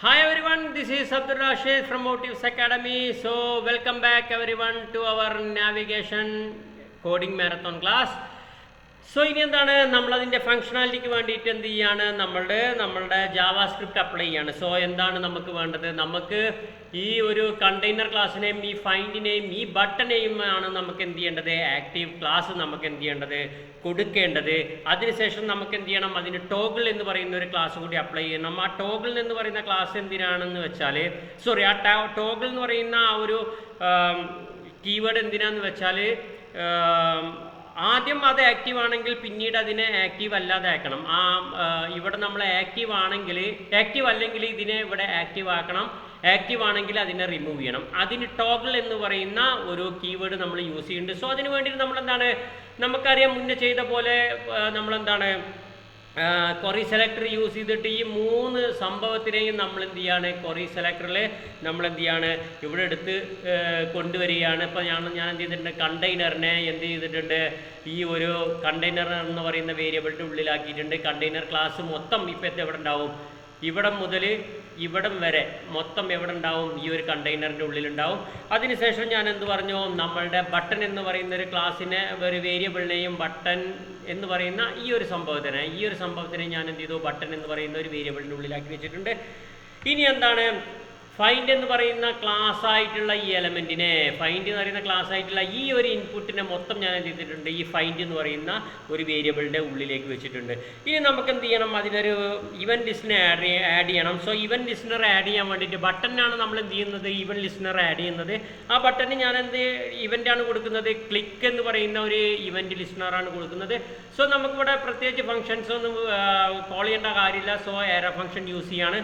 Hi everyone, this is Abdul Rashid from Motives Academy. So welcome back everyone to our navigation coding marathon class. So ഇനി എന്താണ് നമ്മളതിൻ്റെ ഫങ്ഷണാലിറ്റിക്ക് വേണ്ടിയിട്ട് എന്ത് ചെയ്യാണ് നമ്മളുടെ ജാവാസ്ക്രിപ്റ്റ് അപ്ലൈ ചെയ്യാണ്. സോ എന്താണ് നമുക്ക് വേണ്ടത്? നമുക്ക് ഈ ഒരു കണ്ടെയ്നർ ക്ലാസ്സിനെയും ഈ ഫൈൻഡിനെയും ഈ ബട്ടനെയും ആണ് നമുക്ക് എന്ത് ചെയ്യേണ്ടത്? ആക്റ്റീവ് ക്ലാസ് നമുക്ക് എന്ത് ചെയ്യേണ്ടത്? കൊടുക്കേണ്ടത്. അതിനുശേഷം നമുക്ക് എന്ത് ചെയ്യണം? അതിന് ടോഗിൾ എന്ന് പറയുന്ന ഒരു ക്ലാസ് കൂടി അപ്ലൈ ചെയ്യണം. ആ ടോഗിൾ എന്ന് പറയുന്ന ക്ലാസ് എന്തിനാണെന്ന് വെച്ചാൽ ടോഗിൾ എന്ന് പറയുന്ന ആ ഒരു കീവേഡ് എന്തിനാന്ന് വെച്ചാൽ ആദ്യം അത് ആക്റ്റീവ് ആണെങ്കിൽ പിന്നീട് അതിനെ ആക്റ്റീവ് അല്ലാതെ ആക്കണം. ഇവിടെ നമ്മൾ ആക്റ്റീവ് അല്ലെങ്കിൽ ഇതിനെ ഇവിടെ ആക്റ്റീവ് ആക്കണം. ആക്റ്റീവ് ആണെങ്കിൽ അതിനെ റിമൂവ് ചെയ്യണം. അതിന് ടോഗിൾ എന്ന് പറയുന്ന ഒരു കീവേഡ് നമ്മൾ യൂസ് ചെയ്യുന്നുണ്ട്. സോ അതിന് വേണ്ടിയിട്ട് നമ്മളെന്താണ്, നമുക്കറിയാം മുന്നേ ചെയ്ത പോലെ നമ്മളെന്താണ് ക്വറി സെലക്ടർ യൂസ് ചെയ്തിട്ട് ഈ മൂന്ന് സംഭവത്തിനെയും നമ്മൾ എന്ത് ചെയ്യാണ്? ക്വറി സെലക്ടറിൽ നമ്മൾ എന്ത് ചെയ്യാണ്? ഇവിടെ എടുത്ത് കൊണ്ടുവരികയാണ്. ഇപ്പോൾ ഞാൻ എന്ത് ചെയ്തിട്ടുണ്ട്? കണ്ടെയ്നറിനെ എന്ത് ചെയ്തിട്ടുണ്ട്? ഈ ഒരു കണ്ടെയ്നർ എന്ന് പറയുന്ന വേരിയബിളിൻ്റെ ഉള്ളിലാക്കിയിട്ടുണ്ട്. കണ്ടെയ്നർ ക്ലാസ് മൊത്തം ഇപ്പോൾ എവിടെ ഉണ്ടാവും? ഇവിടം മുതൽ ഇവിടം വരെ മൊത്തം എവിടെ ഉണ്ടാവും? ഈ ഒരു കണ്ടെയ്നറിൻ്റെ ഉള്ളിലുണ്ടാവും. അതിനുശേഷം ഞാൻ എന്ത് പറഞ്ഞു? നമ്മളുടെ ബട്ടൺ എന്ന് പറയുന്ന ഒരു ക്ലാസ്സിനെ ഒരു വേരിയബിളിനെയും ബട്ടൺ എന്ന് പറയുന്ന ഈ ഒരു സംഭവത്തിനെ ഞാൻ എന്ത് ചെയ്തു? ബട്ടൺ എന്ന് പറയുന്ന ഒരു വേരിയബിളിൻ്റെ ഉള്ളിലാക്കി വെച്ചിട്ടുണ്ട്. ഇനി എന്താണ്? ഫൈൻഡ് എന്ന് പറയുന്ന ക്ലാസ് ആയിട്ടുള്ള ഈ എലമെൻറ്റിനെ ഈ ഒരു ഇൻപുട്ടിനെ മൊത്തം ഞാൻ എന്ത് ചെയ്തിട്ടുണ്ട്? ഈ ഫൈൻഡ് എന്ന് പറയുന്ന ഒരു വേരിയബിളിൻ്റെ ഉള്ളിലേക്ക് വെച്ചിട്ടുണ്ട്. ഇനി നമുക്ക് എന്ത് ചെയ്യണം? അതിനൊരു ഇവൻറ്റ് ലിസ്റ്റർ ആഡ് ചെയ്യണം. സോ ഇവൻറ്റ് ലിസ്റ്റർ ആഡ് ചെയ്യാൻ വേണ്ടിയിട്ട് ബട്ടണിനാണ് നമ്മൾ എന്ത് ചെയ്യുന്നത്? ഇവൻറ്റ് ലിസ്റ്റർ ആഡ് ചെയ്യുന്നത്. ആ ബട്ടണിന് ഞാൻ ഇവൻ്റാണ് കൊടുക്കുന്നത്. ക്ലിക്ക് എന്ന് പറയുന്ന ഒരു ഇവൻറ്റ് ലിസ്റ്ററാണ് കൊടുക്കുന്നത്. സോ നമുക്കിവിടെ പ്രത്യേകിച്ച് ഫങ്ഷൻസ് ഒന്നും കോൾ ചെയ്യേണ്ട കാര്യമില്ല. സോ ഏറോ ഫങ്ഷൻ യൂസ് ചെയ്യാണ്.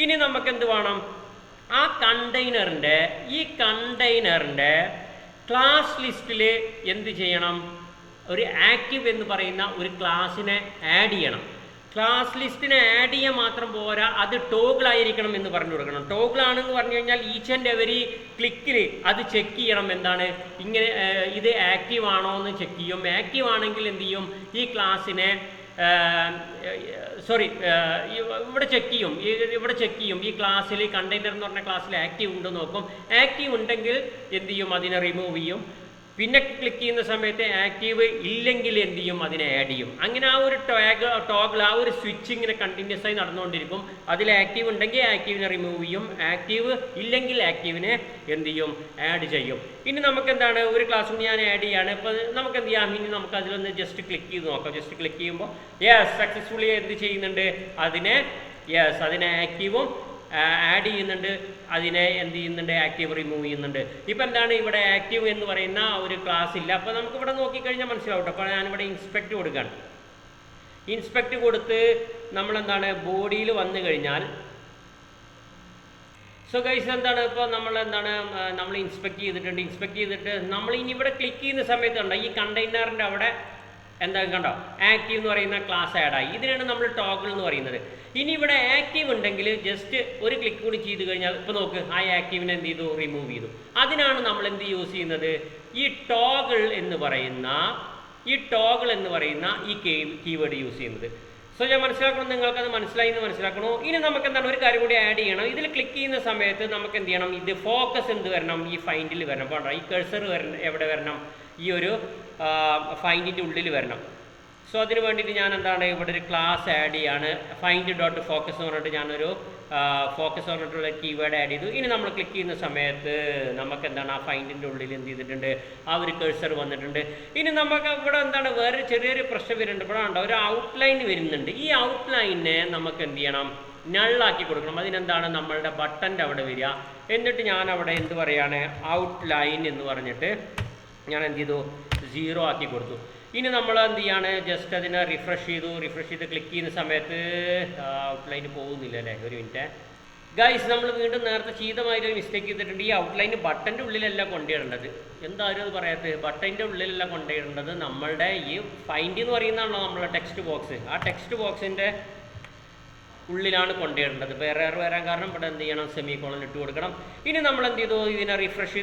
ഇനി നമുക്ക് എന്ത് വേണം? ആ കണ്ടെയ്നറിൻ്റെ ക്ലാസ് ലിസ്റ്റിൽ എന്ത് ചെയ്യണം? ഒരു ആക്റ്റീവ് എന്ന് പറയുന്ന ഒരു ക്ലാസ്സിനെ ആഡ് ചെയ്യണം. ക്ലാസ് ലിസ്റ്റിനെ ആഡ് ചെയ്യാൻ മാത്രം പോരാ, അത് ടോഗിളായിരിക്കണം എന്ന് പറഞ്ഞു കൊടുക്കണം. ടോഗിളാണെന്ന് പറഞ്ഞു കഴിഞ്ഞാൽ ഈച്ച് ആൻഡ് എവരി ക്ലിക്കിൽ അത് ചെക്ക് ചെയ്യണം. എന്താണ് ഇങ്ങനെ ഇത് ആക്റ്റീവ് ആണോ എന്ന് ചെക്ക് ചെയ്യും. ആക്റ്റീവ് ആണെങ്കിൽ എന്ത് ചെയ്യും? ഈ ക്ലാസ്സിനെ ഇവിടെ ചെക്ക് ചെയ്യും. ഈ ക്ലാസ്സിൽ കണ്ടെയ്നർ എന്ന് പറഞ്ഞ ക്ലാസ്സിൽ ആക്റ്റീവ് ഉണ്ടോ നോക്കും. ആക്റ്റീവ് ഉണ്ടെങ്കിൽ എന്ത് ചെയ്യും? അതിനെ റിമൂവ് ചെയ്യും. പിന്നെ ക്ലിക്ക് ചെയ്യുന്ന സമയത്ത് ആക്റ്റീവ് ഇല്ലെങ്കിൽ എന്ത് ചെയ്യും? അതിനെ ആഡ് ചെയ്യും. അങ്ങനെ ആ ഒരു ടോഗിൾ ആ ഒരു സ്വിച്ച് ഇങ്ങനെ കണ്ടിന്യൂസ് ആയി നടന്നുകൊണ്ടിരിക്കും. അതിൽ ആക്റ്റീവ് ഉണ്ടെങ്കിൽ ആക്റ്റീവിനെ റിമൂവ് ചെയ്യും. ആക്റ്റീവ് ഇല്ലെങ്കിൽ ആക്റ്റീവിനെ എന്ത് ചെയ്യും? ആഡ് ചെയ്യും. ഇനി നമുക്ക് എന്താണ്? ഒരു ക്ലാസ് കൂടി ഞാൻ ആഡ് ചെയ്യാണ്. ഇപ്പോൾ നമുക്ക് എന്ത് ചെയ്യാം? ഇനി നമുക്ക് അതിലൊന്ന് ജസ്റ്റ് ക്ലിക്ക് ചെയ്ത് നോക്കാം. ജസ്റ്റ് ക്ലിക്ക് ചെയ്യുമ്പോൾ സക്സസ്ഫുള്ളി എന്ത് ചെയ്യുന്നുണ്ട്? അതിനെ ആക്റ്റീവും ആഡ് ചെയ്യുന്നുണ്ട്. അതിനെ എന്ത് ചെയ്യുന്നുണ്ട്? ആക്റ്റീവ് റിമൂവ് ചെയ്യുന്നുണ്ട്. ഇപ്പം എന്താണ്? ഇവിടെ ആക്റ്റീവ് എന്ന് പറയുന്ന ഒരു ക്ലാസ് ഇല്ല. അപ്പോൾ നമുക്കിവിടെ നോക്കിക്കഴിഞ്ഞാൽ മനസ്സിലാവും. അപ്പോൾ ഞാനിവിടെ ഇൻസ്പെക്റ്റ് കൊടുക്കുകയാണ്. ഇൻസ്പെക്റ്റ് കൊടുത്ത് നമ്മളെന്താണ്? ബോഡിയിൽ വന്നു കഴിഞ്ഞാൽ സോ ഗൈസ് എന്താണ്? ഇപ്പോൾ നമ്മൾ ഇൻസ്പെക്റ്റ് ചെയ്തിട്ട് നമ്മൾ ഇനി ഇവിടെ ക്ലിക്ക് ചെയ്യുന്ന സമയത്ത് കണ്ടോ? ഈ കണ്ടെയ്നറിൻ്റെ അവിടെ എന്താ കണ്ടോ? ആക്റ്റീവ് എന്ന് പറയുന്ന ക്ലാസ് ആഡായി. ഇതിനാണ് നമ്മൾ ടോഗിൾ എന്ന് പറയുന്നത്. ഇനി ഇവിടെ ആക്റ്റീവ് ഉണ്ടെങ്കിൽ ജസ്റ്റ് ഒരു ക്ലിക്ക് കൂടി ചെയ്ത് കഴിഞ്ഞാൽ ഇപ്പോൾ നോക്ക്, ആ ആക്റ്റീവിനെ എന്ത് ചെയ്തു? റിമൂവ് ചെയ്തു. അതിനാണ് നമ്മൾ എന്ത് യൂസ് ചെയ്യുന്നത്? ഈ ടോഗിൾ എന്ന് പറയുന്ന ഈ കീവേഡ് യൂസ് ചെയ്യുന്നത്. സോ ഞാൻ മനസ്സിലാക്കണം, നിങ്ങൾക്കത് മനസ്സിലായി എന്ന് മനസ്സിലാക്കണോ? ഇനി നമുക്ക് എന്താണ്? ഒരു കാര്യം കൂടി ആഡ് ചെയ്യണം. ഇതിൽ ക്ലിക്ക് ചെയ്യുന്ന സമയത്ത് നമുക്ക് എന്ത് ചെയ്യണം? ഇത് ഫോക്കസ് എന്ത് വരണം? ഈ ഫൈൻഡിൽ വരണം. അപ്പോൾ ഈ കഴ്സർ എവിടെ വരണം? ഈ ഒരു ഫൈൻഡിൻ്റെ ഉള്ളിൽ വരണം. സോ അതിന് വേണ്ടിയിട്ട് ഞാൻ ഇവിടെ ഒരു ക്ലാസ് ആഡ് ചെയ്യാണ്. ഫൈൻഡ് ഡോട്ട് ഫോക്കസ് എന്ന് പറഞ്ഞിട്ട് ഞാനൊരു ഫോക്കസ് പറഞ്ഞിട്ടുള്ള കീവേഡ് ആഡ് ചെയ്തു. ഇനി നമ്മൾ ക്ലിക്ക് ചെയ്യുന്ന സമയത്ത് നമുക്ക് ആ ഫൈൻഡിൻ്റെ ഉള്ളിൽ എന്ത് ചെയ്തിട്ടുണ്ട്? ആ ഒരു കഴ്സർ വന്നിട്ടുണ്ട്. ഇനി നമുക്ക് ഇവിടെ വേറെ ചെറിയൊരു പ്രശ്നം വരുന്നുണ്ട്. ഇവിടെ ഉണ്ടോ? ഒരു ഔട്ട്ലൈൻ വരുന്നുണ്ട്. ഈ ഔട്ട്ലൈനെ നമുക്ക് എന്ത് ചെയ്യണം? നള്ളാക്കി കൊടുക്കണം. അതിനെന്താണ്? നമ്മളുടെ ബട്ടൻ്റെ അവിടെ വരിക. എന്നിട്ട് ഞാൻ അവിടെ എന്ത് പറയാണ്? ഔട്ട്ലൈൻ എന്ന് പറഞ്ഞിട്ട് ഞാൻ എന്ത് ചെയ്തു? 0 ആക്കി കൊടുത്തു. ഇനി നമ്മൾ എന്ത് ചെയ്യാണ്? ജസ്റ്റ് അതിനെ റിഫ്രഷ് ചെയ്ത് ക്ലിക്ക് ചെയ്യുന്ന സമയത്ത് ഔട്ട്ലൈൻ പോകുന്നില്ല അല്ലേ? ഒരു മിനിറ്റ് ഗൈസ്, നമ്മൾ വീണ്ടും നേരത്തെ ചെയ്തമായൊരു മിസ്റ്റേക്ക് ചെയ്തിട്ടുണ്ട്. ഈ ഔട്ട്ലൈൻ ബട്ടൻ്റെ ഉള്ളിലല്ല കൊണ്ടുവരേണ്ടത്. എന്തായാലും അത് പറയാത്തത്? ബട്ടൻ്റെ ഉള്ളിലല്ല കൊണ്ടുവരേണ്ടത്. നമ്മളുടെ ഈ ഫൈൻഡ് എന്ന് പറയുന്നതാണല്ലോ നമ്മളെ ടെക്സ്റ്റ് ബോക്സ്. ആ ടെക്സ്റ്റ് ബോക്സിൻ്റെ ഉള്ളിലാണ് കൊണ്ടുവരേണ്ടത്. വേറെ വരാൻ കാരണം ഇവിടെ എന്ത് ചെയ്യണം? സെമികോളൻ ഇട്ട് കൊടുക്കണം. ഇനി നമ്മൾ എന്ത് ചെയ്തു? ഇതിനെ റിഫ്രഷ്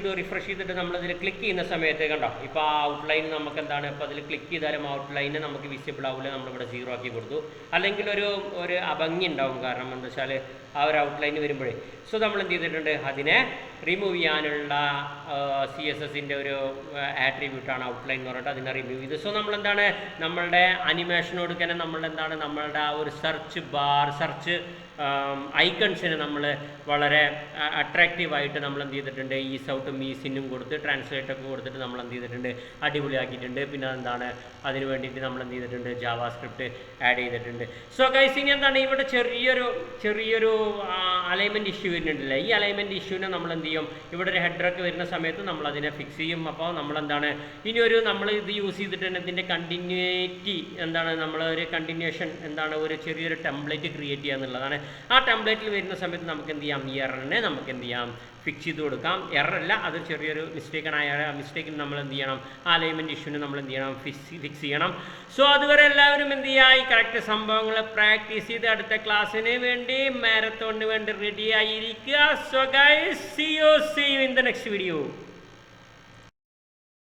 ചെയ്തിട്ട് നമ്മളിതിൽ ക്ലിക്ക് ചെയ്യുന്ന സമയത്ത് കണ്ടോ? ഇപ്പോൾ ആ ഔട്ട്ലൈൻ നമുക്ക് എന്താണ്? ഇപ്പോൾ അതിൽ ക്ലിക്ക് ചെയ്താലും ഔട്ട്ലൈന് നമുക്ക് വിസിബിൾ ആവില്ല. നമ്മളിവിടെ 0 ആക്കി കൊടുത്തു. അല്ലെങ്കിൽ ഒരു അഭംഗി ഉണ്ടാവും. കാരണം എന്താ വെച്ചാൽ ആ ഒരു ഔട്ട്ലൈൻ വരുമ്പോഴേ. സോ നമ്മൾ എന്ത് ചെയ്തിട്ടുണ്ട്, അതിനെ റിമൂവ് ചെയ്യാനുള്ള CSSൻ്റെ ഒരു ആട്രിബ്യൂട്ടാണ് ഔട്ട്ലൈൻ എന്ന് പറഞ്ഞിട്ട് അതിനെ റിമൂവ് ചെയ്ത്. സോ നമ്മളെന്താണ് നമ്മളുടെ അനിമേഷനോട് തന്നെ നമ്മളെന്താണ് നമ്മളുടെ ആ ഒരു സെർച്ച് ബാർ, സെർച്ച് ഐക്കൺസിന് നമ്മൾ വളരെ അട്രാക്റ്റീവായിട്ട് നമ്മൾ എന്ത് ചെയ്തിട്ടുണ്ട്, ഈസ് ഔട്ടും ഈസിനും കൊടുത്ത് ട്രാൻസ്ലേറ്റൊക്കെ കൊടുത്തിട്ട് നമ്മൾ എന്ത് ചെയ്തിട്ടുണ്ട്, അടിപൊളിയാക്കിയിട്ടുണ്ട്. പിന്നെ എന്താണ് അതിന് വേണ്ടിയിട്ട് നമ്മൾ എന്ത് ചെയ്തിട്ടുണ്ട്, ജാവാ സ്ക്രിപ്റ്റ് ആഡ് ചെയ്തിട്ടുണ്ട്. സോ ഗൈസ് ഇനി എന്താണ് ഇവിടെ ചെറിയൊരു അലൈൻമെൻറ്റ് ഇഷ്യൂ വരുന്നുണ്ടല്ലേ. ഈ അലൈൻമെൻറ്റ് ഇഷ്യൂവിനെ നമ്മൾ എന്ത് ചെയ്യും, ഇവിടെ ഒരു ഹെഡറൊക്കെ വരുന്ന സമയത്ത് നമ്മൾ അതിനെ ഫിക്സ് ചെയ്യും. അപ്പോൾ നമ്മളെന്താണ് ഇനി നമ്മൾ ഇത് യൂസ് ചെയ്തിട്ട് തന്നെ ഇതിൻ്റെ കണ്ടിന്യൂറ്റി എന്താണ്, നമ്മളൊരു കണ്ടിന്യൂഷൻ എന്താണ് ഒരു ചെറിയൊരു ടെംപ്ലേറ്റ് ക്രിയേറ്റ് ചെയ്യുക എന്നുള്ളതാണ്. ആ ടെംപ്ലേറ്റിൽ വരുന്ന സമയത്ത് നമുക്ക് എന്ത് ചെയ്യാം, ഈ എററിനെ നമുക്ക് എന്ത് ചെയ്യാം, ഫിക്സ് ചെയ്ത് കൊടുക്കാം. എററല്ല, അത് ചെറിയൊരു മിസ്റ്റേക്കാണ്. ആ മിസ്റ്റേക്കിന് നമ്മൾ എന്ത് ചെയ്യണം, ആ അലൈൻമെൻറ്റ് ഇഷ്യൂവിന് നമ്മൾ എന്ത് ചെയ്യണം, ഫിക്സ് ചെയ്യണം. സോ അതുവരെ എല്ലാവരും എന്ത് ചെയ്യുക, ഈ കറക്റ്റ് സംഭവങ്ങൾ പ്രാക്ടീസ് ചെയ്ത് അടുത്ത ക്ലാസ്സിന് വേണ്ടി മാരത്തോണിന് വേണ്ടി റെഡി ആയിരിക്കുക. So guys, see you in the next video.